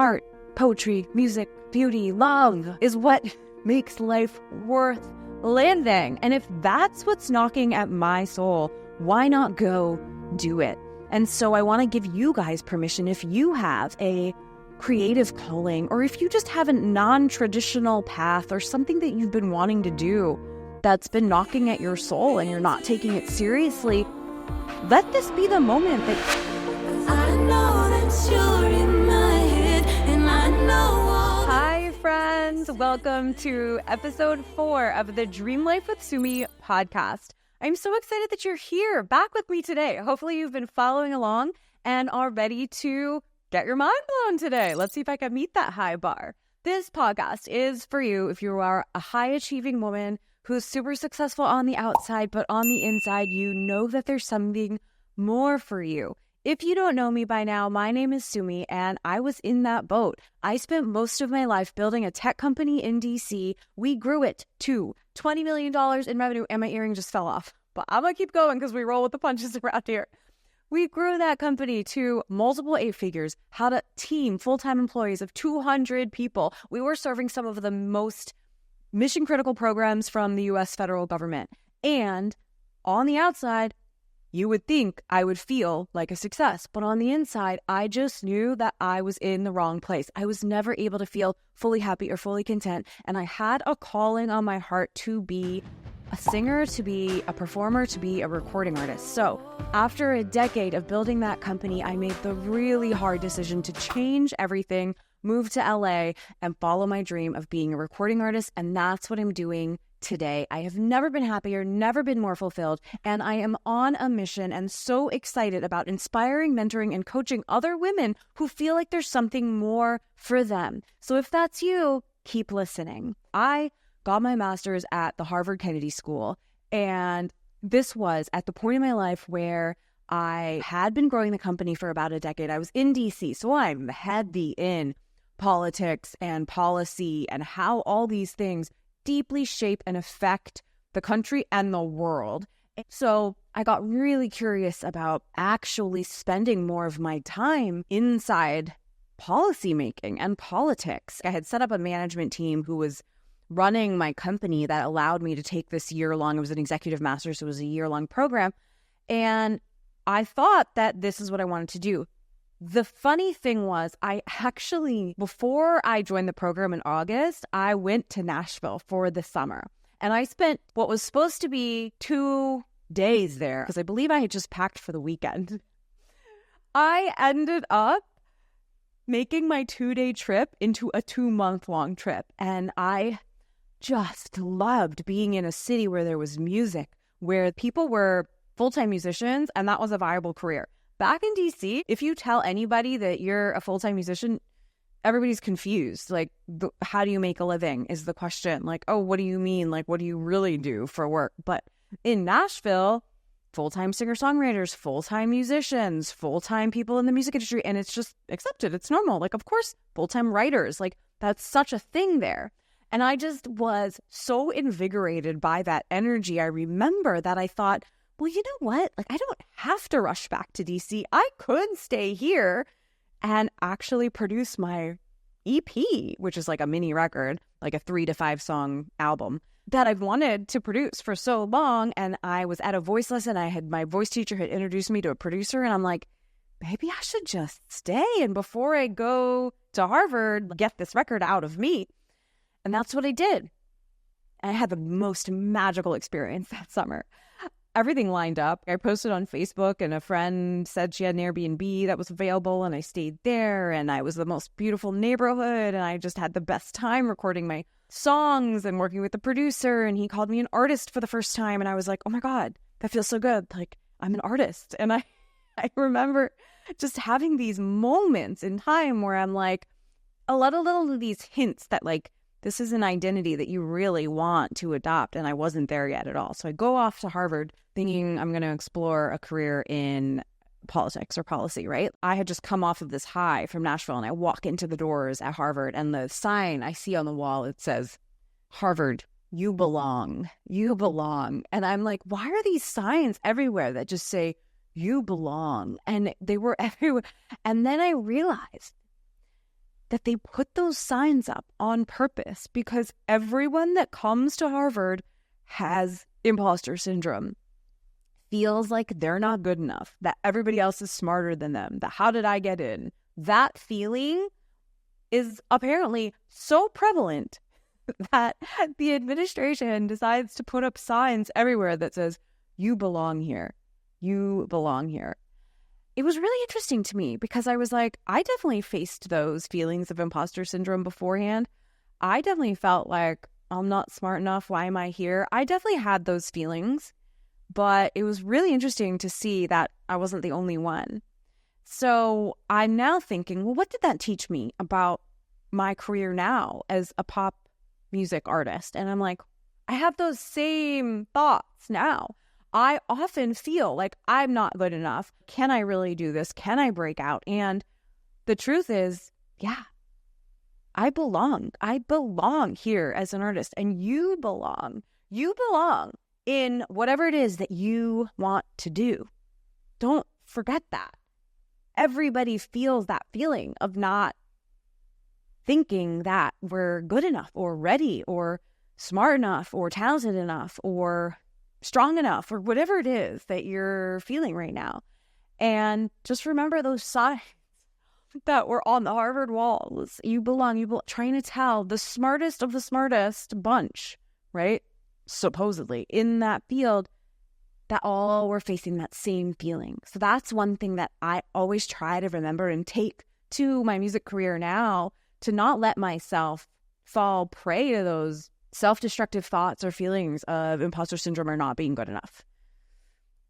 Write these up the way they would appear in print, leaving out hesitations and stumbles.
art, poetry, music, beauty, love is what makes life worth living. And if that's what's knocking at my soul, why not go do it? And so I want to give you guys permission, if you have a creative calling, or if you just have a non-traditional path or something that you've been wanting to do that's been knocking at your soul and you're not taking it seriously, let this be the moment that I know that you're in my head, and I know. Hi friends, welcome to episode 4 of the Dream Life with Sumi podcast. I'm so excited that you're here back with me today. Hopefully you've been following along and are ready to get your mind blown today. Let's see if I can meet that high bar. This podcast is for you if you are a high-achieving woman who's super successful on the outside, but on the inside, you know that there's something more for you. If you don't know me by now, my name is Sumi, and I was in that boat. I spent most of my life building a tech company in DC. We grew it to $20 million in revenue, and my earring just fell off. But I'm going to keep going because we roll with the punches around here. We grew that company to multiple 8 figures, had a team, full-time employees of 200 people. We were serving some of the most mission-critical programs from the U.S. federal government. And on the outside, you would think I would feel like a success. But on the inside, I just knew that I was in the wrong place. I was never able to feel fully happy or fully content. And I had a calling on my heart to be a singer, to be a performer, to be a recording artist. So after a decade of building that company, I made the really hard decision to change everything, move to LA, and follow my dream of being a recording artist. And that's what I'm doing today. I have never been happier, never been more fulfilled, and I am on a mission and so excited about inspiring, mentoring, and coaching other women who feel like there's something more for them. So if that's you, keep listening. I got my master's at the Harvard Kennedy School, and this was at the point in my life where I had been growing the company for about a decade. I was in DC, so I'm heavy in politics and policy and how all these things deeply shape and affect the country and the world. So I got really curious about actually spending more of my time inside policymaking and politics. I had set up a management team who was running my company that allowed me to take this year-long, it was an executive master's, so it was a year-long program. And I thought that this is what I wanted to do. The funny thing was, I actually, before I joined the program in August, I went to Nashville for the summer. And I spent what was supposed to be 2 days there, because I believe I had just packed for the weekend. I ended up making my 2-day trip into a 2-month-long trip. And I just loved being in a city where there was music, where people were full-time musicians, and that was a viable career. Back in DC, if you tell anybody that you're a full-time musician, everybody's confused. Like, how do you make a living is the question. Like, oh, what do you mean? Like, what do you really do for work? But in Nashville, full-time singer-songwriters, full-time musicians, full-time people in the music industry, and it's just accepted. It's normal. Like, of course, full-time writers, like, that's such a thing there. And I just was so invigorated by that energy. I remember that I thought, well, you know what? Like, I don't have to rush back to DC. I could stay here and actually produce my EP, which is like a mini record, like a 3 to 5 song album that I've wanted to produce for so long. And I was at a voice lesson. My voice teacher had introduced me to a producer, and I'm like, maybe I should just stay. And before I go to Harvard, get this record out of me. And that's what I did. I had the most magical experience that summer. Everything lined up. I posted on Facebook, and a friend said she had an Airbnb that was available, and I stayed there, and I was the most beautiful neighborhood, and I just had the best time recording my songs and working with the producer, and he called me an artist for the first time, and I was like, oh my God, that feels so good. Like, I'm an artist. And I remember just having these moments in time where I'm like, a lot of these hints that, like, this is an identity that you really want to adopt, and I wasn't there yet at all. So I go off to Harvard thinking I'm going to explore a career in politics or policy, right? I had just come off of this high from Nashville, and I walk into the doors at Harvard, and the sign I see on the wall, it says, Harvard, you belong. You belong. And I'm like, why are these signs everywhere that just say, you belong? And they were everywhere. And then I realized that they put those signs up on purpose because everyone that comes to Harvard has imposter syndrome, feels like they're not good enough, that everybody else is smarter than them, that how did I get in? That feeling is apparently so prevalent that the administration decides to put up signs everywhere that says, you belong here. You belong here. It was really interesting to me because I was like, I definitely faced those feelings of imposter syndrome beforehand. I definitely felt like I'm not smart enough. Why am I here? I definitely had those feelings, but it was really interesting to see that I wasn't the only one. So I'm now thinking, well, what did that teach me about my career now as a pop music artist? And I'm like, I have those same thoughts now. I often feel like I'm not good enough. Can I really do this? Can I break out? And the truth is, yeah, I belong. I belong here as an artist, and you belong. You belong in whatever it is that you want to do. Don't forget that. Everybody feels that feeling of not thinking that we're good enough or ready or smart enough or talented enough or strong enough or whatever it is that you're feeling right now. And just remember those signs that were on the Harvard walls. You belong, trying to tell the smartest of the smartest bunch, right? Supposedly in that field, that all were facing that same feeling. So that's one thing that I always try to remember and take to my music career now, to not let myself fall prey to those self-destructive thoughts or feelings of imposter syndrome or not being good enough.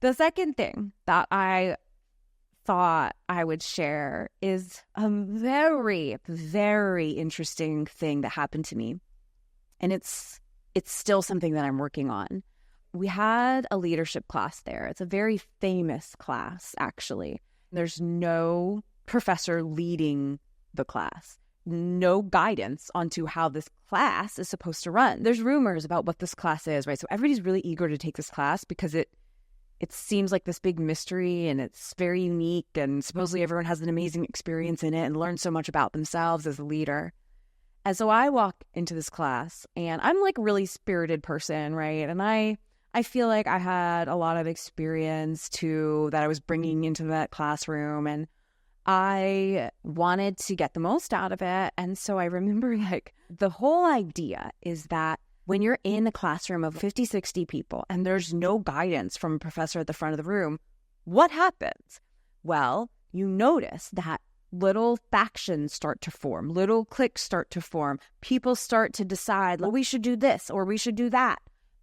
The second thing that I thought I would share is a very, very interesting thing that happened to me. And it's still something that I'm working on. We had a leadership class there. It's a very famous class, actually. There's no professor leading the class, no guidance onto how this class is supposed to run. There's rumors about what this class is, right? So everybody's really eager to take this class because it seems like this big mystery and it's very unique, and supposedly everyone has an amazing experience in it and learns so much about themselves as a leader. And so I walk into this class and I'm like a really spirited person, right? And I feel like I had a lot of experience too that I was bringing into that classroom, and I wanted to get the most out of it. And so I remember like the whole idea is that when you're in a classroom of 50, 60 people and there's no guidance from a professor at the front of the room, what happens? Well, you notice that little factions start to form, little cliques start to form. People start to decide, well, we should do this or we should do that,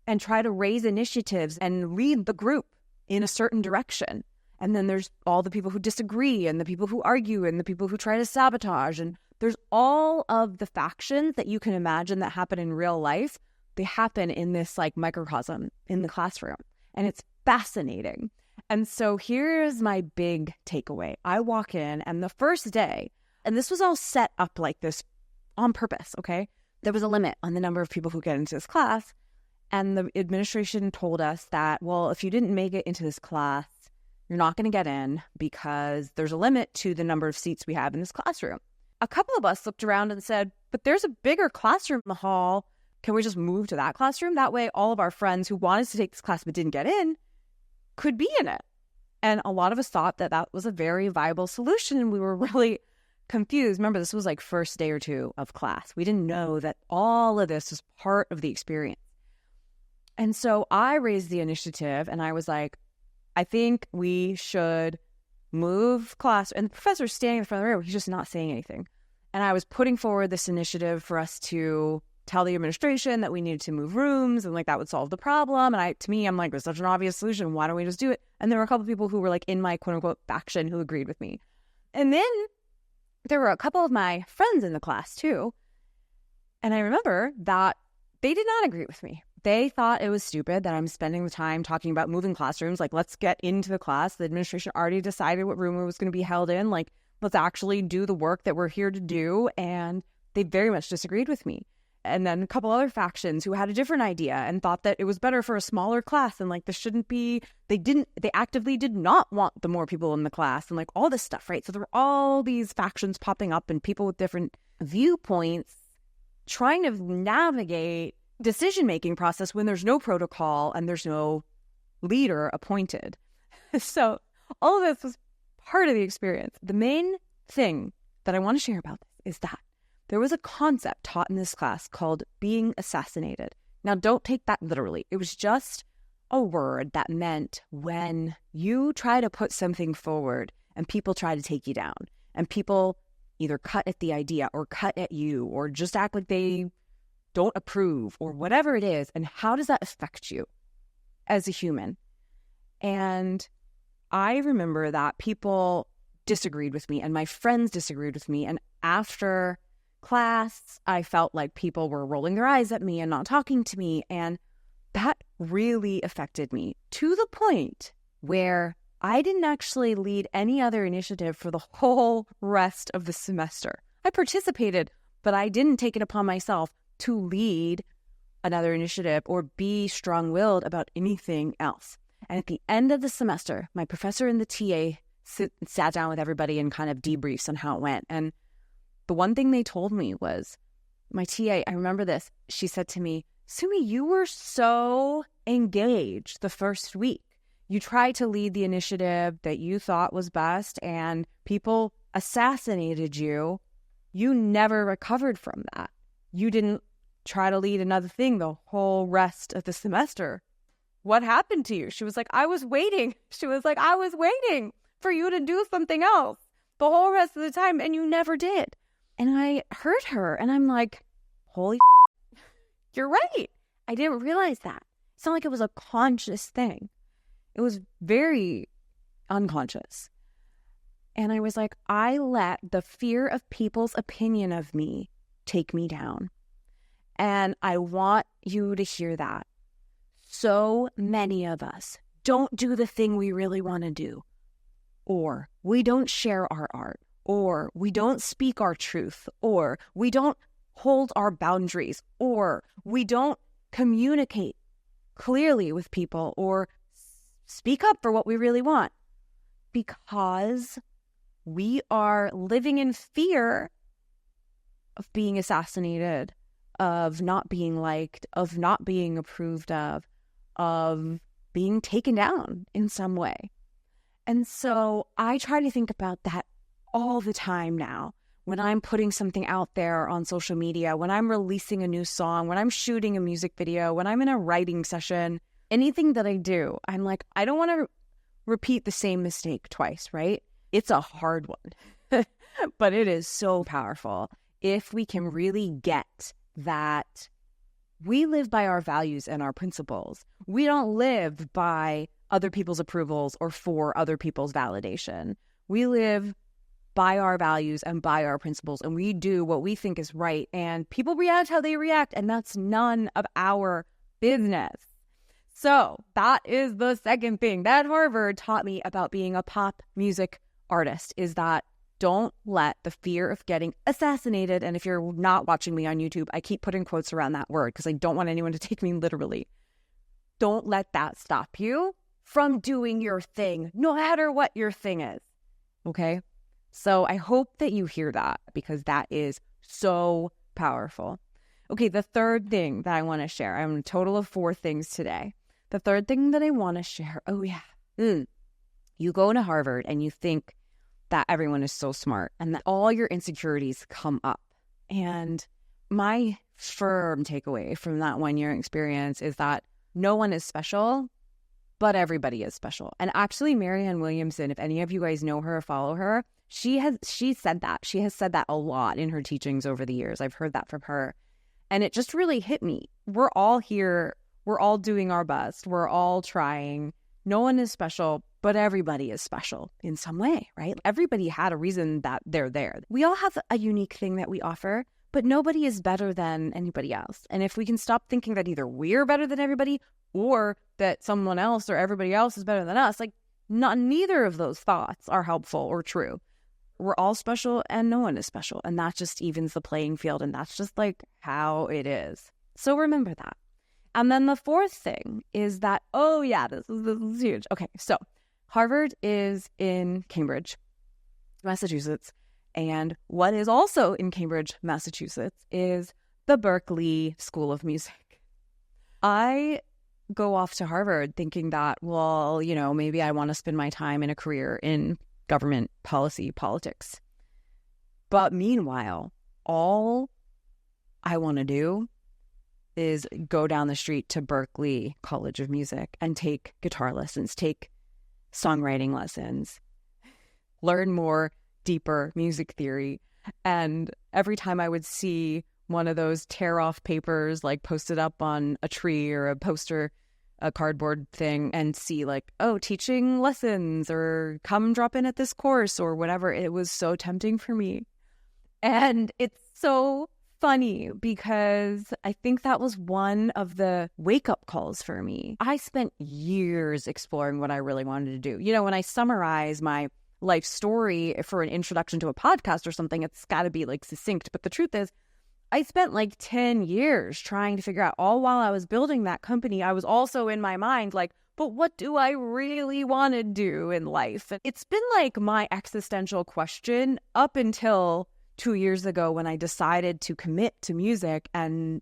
and try to raise initiatives and lead the group in a certain direction. And then there's all the people who disagree and the people who argue and the people who try to sabotage. And there's all of the factions that you can imagine that happen in real life. They happen in this like microcosm in the classroom. And it's fascinating. And so here's my big takeaway. I walk in, and the first day, and this was all set up like this on purpose, okay? There was a limit on the number of people who get into this class. And the administration told us that, well, if you didn't make it into this class, you're not going to get in because there's a limit to the number of seats we have in this classroom. A couple of us looked around and said, but there's a bigger classroom in the hall. Can we just move to that classroom? That way all of our friends who wanted to take this class but didn't get in could be in it. And a lot of us thought that that was a very viable solution, and we were really confused. Remember, this was like first day or two of class. We didn't know that all of this was part of the experience. And so I raised the initiative, and I was like, I think we should move class. And the professor's standing in front of the room. He's just not saying anything. And I was putting forward this initiative for us to tell the administration that we needed to move rooms and like that would solve the problem. And to me, I'm like, it's such an obvious solution. Why don't we just do it? And there were a couple of people who were like in my quote unquote faction who agreed with me. And then there were a couple of my friends in the class too. And I remember that they did not agree with me. They thought it was stupid that I'm spending the time talking about moving classrooms. Like, let's get into the class. The administration already decided what room it was going to be held in. Like, let's actually do the work that we're here to do. And they very much disagreed with me. and then a couple other factions who had a different idea and thought that it was better for a smaller class, and like this shouldn't be, they actively did not want the more people in the class, and like all this stuff, right? So there were all these factions popping up and people with different viewpoints trying to navigate decision-making process when there's no protocol and there's no leader appointed. So all of this was part of the experience. The main thing that I want to share about this is that there was a concept taught in this class called being assassinated. Now, don't take that literally. It was just a word that meant when you try to put something forward and people try to take you down, and people either cut at the idea or cut at you or just act like they don't approve or whatever it is. And how does that affect you as a human? And I remember that people disagreed with me and my friends disagreed with me. And after class, I felt like people were rolling their eyes at me and not talking to me. And that really affected me to the point where I didn't actually lead any other initiative for the whole rest of the semester. I participated, but I didn't take it upon myself to lead another initiative or be strong-willed about anything else. And at the end of the semester, my professor and the TA sat down with everybody and kind of debriefs on how it went. And the one thing they told me was, my TA, I remember this, she said to me, Sumi, you were so engaged the first week. You tried to lead the initiative that you thought was best and people assassinated you. You never recovered from that. You didn't try to lead another thing the whole rest of the semester. What happened to you? She was like, I was waiting. She was like, I was waiting for you to do something else the whole rest of the time, and you never did. And I heard her, and I'm like, holy you're right. I didn't realize that. It's not like it was a conscious thing. It was very unconscious. And I was like, I let the fear of people's opinion of me take me down. And I want you to hear that. So many of us don't do the thing we really want to do, or we don't share our art, or we don't speak our truth, or we don't hold our boundaries, or we don't communicate clearly with people or speak up for what we really want, because we are living in fear of being assassinated, of not being liked, of not being approved of being taken down in some way. And so I try to think about that all the time now when I'm putting something out there on social media, when I'm releasing a new song, when I'm shooting a music video, when I'm in a writing session, anything that I do, I'm like, I don't want to repeat the same mistake twice, right? It's a hard one, but it is so powerful if we can really get that we live by our values and our principles. We don't live by other people's approvals or for other people's validation. We live by our values and by our principles, and we do what we think is right, and people react how they react, and that's none of our business. So that is the second thing that Harvard taught me about being a pop music artist, is that don't let the fear of getting assassinated, and if you're not watching me on YouTube, I keep putting quotes around that word because I don't want anyone to take me literally. Don't let that stop you from doing your thing, no matter what your thing is. Okay? So I hope that you hear that, because that is so powerful. Okay, the third thing that I want to share, I'm a total of 4 things today. The third thing that I want to share, you go to Harvard and you think that everyone is so smart and that all your insecurities come up. And my firm takeaway from that 1-year experience is that no one is special, but everybody is special. And actually, Marianne Williamson, if any of you guys know her or follow her, she said that. She has said that a lot in her teachings over the years. I've heard that from her. And it just really hit me. We're all here. We're all doing our best. We're all trying. No one is special, but everybody is special in some way, right? Everybody had a reason that they're there. We all have a unique thing that we offer, but nobody is better than anybody else. And if we can stop thinking that either we're better than everybody or that someone else or everybody else is better than us, like neither of those thoughts are helpful or true. we're all special and no one is special. And that just evens the playing field. And that's just like how it is. So remember that. And then the fourth thing is that, oh yeah, this is huge. Okay, so Harvard is in Cambridge, Massachusetts. And what is also in Cambridge, Massachusetts is the Berklee School of Music. I go off to Harvard thinking that, well, you know, maybe I want to spend my time in a career in government policy, politics. But meanwhile, all I want to do is go down the street to Berklee College of Music and take guitar lessons, take songwriting lessons, learn more deeper music theory. And every time I would see one of those tear off papers like posted up on a tree or a poster, a cardboard thing, and see like, oh, teaching lessons or come drop in at this course or whatever, it was so tempting for me. And it's so funny because I think that was one of the wake-up calls for me. I spent years exploring what I really wanted to do. You know, when I summarize my life story for an introduction to a podcast or something, it's got to be like succinct. But the truth is, I spent like 10 years trying to figure out, all while I was building that company, I was also in my mind like, but what do I really want to do in life? And it's been like my existential question up until 2 years ago when I decided to commit to music, and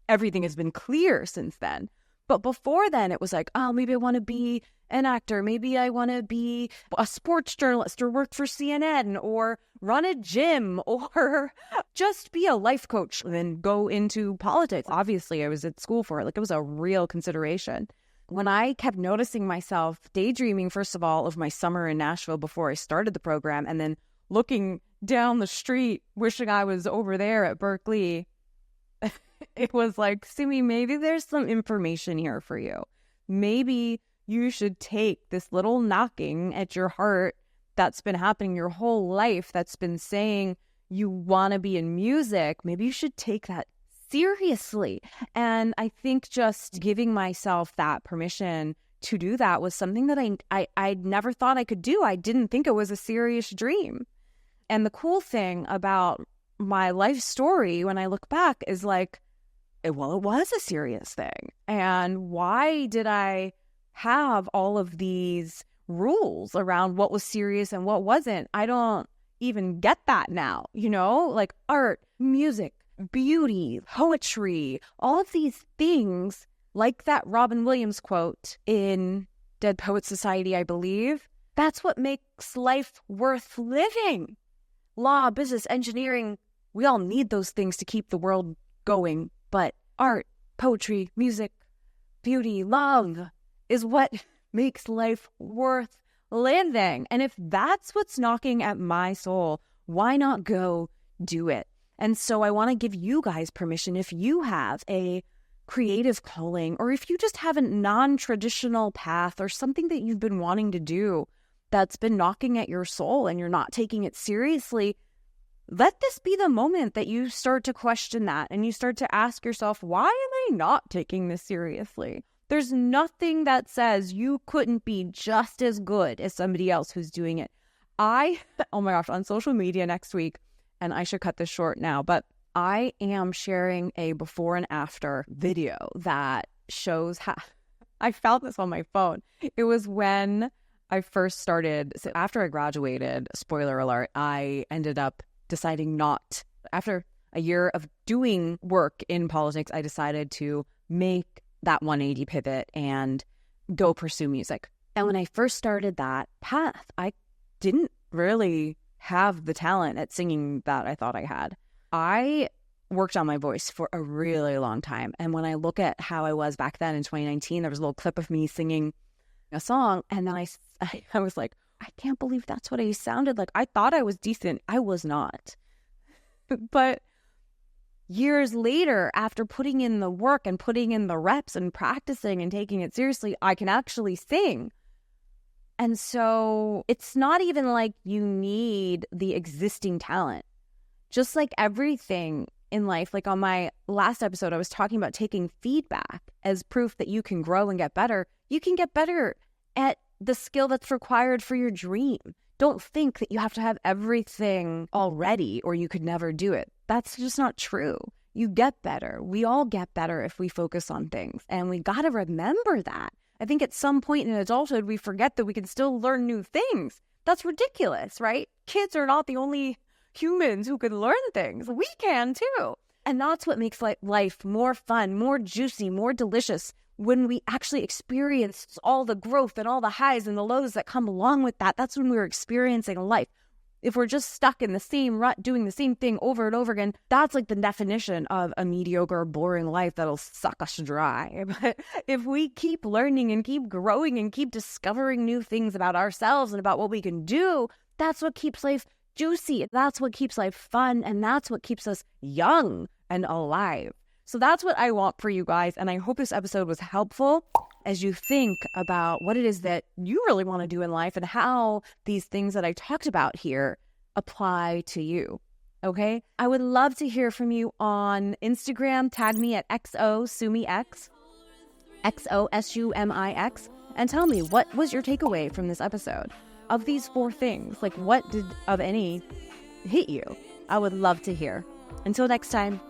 everything has been clear since then. But before then, it was like, oh, maybe I want to be an actor. Maybe I want to be a sports journalist or work for CNN or run a gym or just be a life coach and then go into politics. Obviously, I was at school for it. Like, it was a real consideration. When I kept noticing myself daydreaming, first of all, of my summer in Nashville before I started the program, and then looking down the street, wishing I was over there at Berklee, it was like, Sumi, maybe there's some information here for you. Maybe you should take this little knocking at your heart that's been happening your whole life, that's been saying you want to be in music. Maybe you should take that seriously. And I think just giving myself that permission to do that was something that I never thought I could do. I didn't think it was a serious dream. And the cool thing about my life story when I look back is like, well, it was a serious thing. And why did I have all of these rules around what was serious and what wasn't? I don't even get that now, you know, like art, music, beauty, poetry, all of these things, like that Robin Williams quote in Dead Poets Society, I believe. That's what makes life worth living. Law, business, engineering, we all need those things to keep the world going. But art, poetry, music, beauty, love is what makes life worth living. And if that's what's knocking at my soul, why not go do it? And so I want to give you guys permission, if you have a creative calling, or if you just have a non-traditional path or something that you've been wanting to do that's been knocking at your soul and you're not taking it seriously, let this be the moment that you start to question that and you start to ask yourself, why am I not taking this seriously? There's nothing that says you couldn't be just as good as somebody else who's doing it. Oh my gosh, on social media next week, and I should cut this short now, but I am sharing a before and after video that shows how I found this on my phone. It was when I first started, so after I graduated, spoiler alert, I ended up deciding not, after a year of doing work in politics, I decided to make that 180 pivot and go pursue music. And when I first started that path, I didn't really have the talent at singing that I thought I had. I worked on my voice for a really long time. And when I look at how I was back then in 2019, there was a little clip of me singing a song. And then I was like, I can't believe that's what I sounded like. I thought I was decent. I was not. But years later, after putting in the work and putting in the reps and practicing and taking it seriously, I can actually sing. And so it's not even like you need the existing talent. Just like everything in life, like on my last episode, I was talking about taking feedback as proof that you can grow and get better. You can get better at the skill that's required for your dream. Don't think that you have to have everything already or you could never do it. That's just not true. You get better. We all get better if we focus on things. And we got to remember that. I think at some point in adulthood, we forget that we can still learn new things. That's ridiculous, right? Kids are not the only humans who can learn things. We can too. And that's what makes life more fun, more juicy, more delicious, when we actually experience all the growth and all the highs and the lows that come along with that. That's when we're experiencing life. If we're just stuck in the same rut, doing the same thing over and over again, that's like the definition of a mediocre, boring life that'll suck us dry. But if we keep learning and keep growing and keep discovering new things about ourselves and about what we can do, that's what keeps life juicy. That's what keeps life fun. And that's what keeps us young and alive. So that's what I want for you guys. And I hope this episode was helpful as you think about what it is that you really want to do in life and how these things that I talked about here apply to you. Okay? I would love to hear from you on Instagram. Tag me at XOSumiX, XOSUMIX, and tell me, what was your takeaway from this episode? Of these 4 things, like what did, of any, hit you? I would love to hear. Until next time.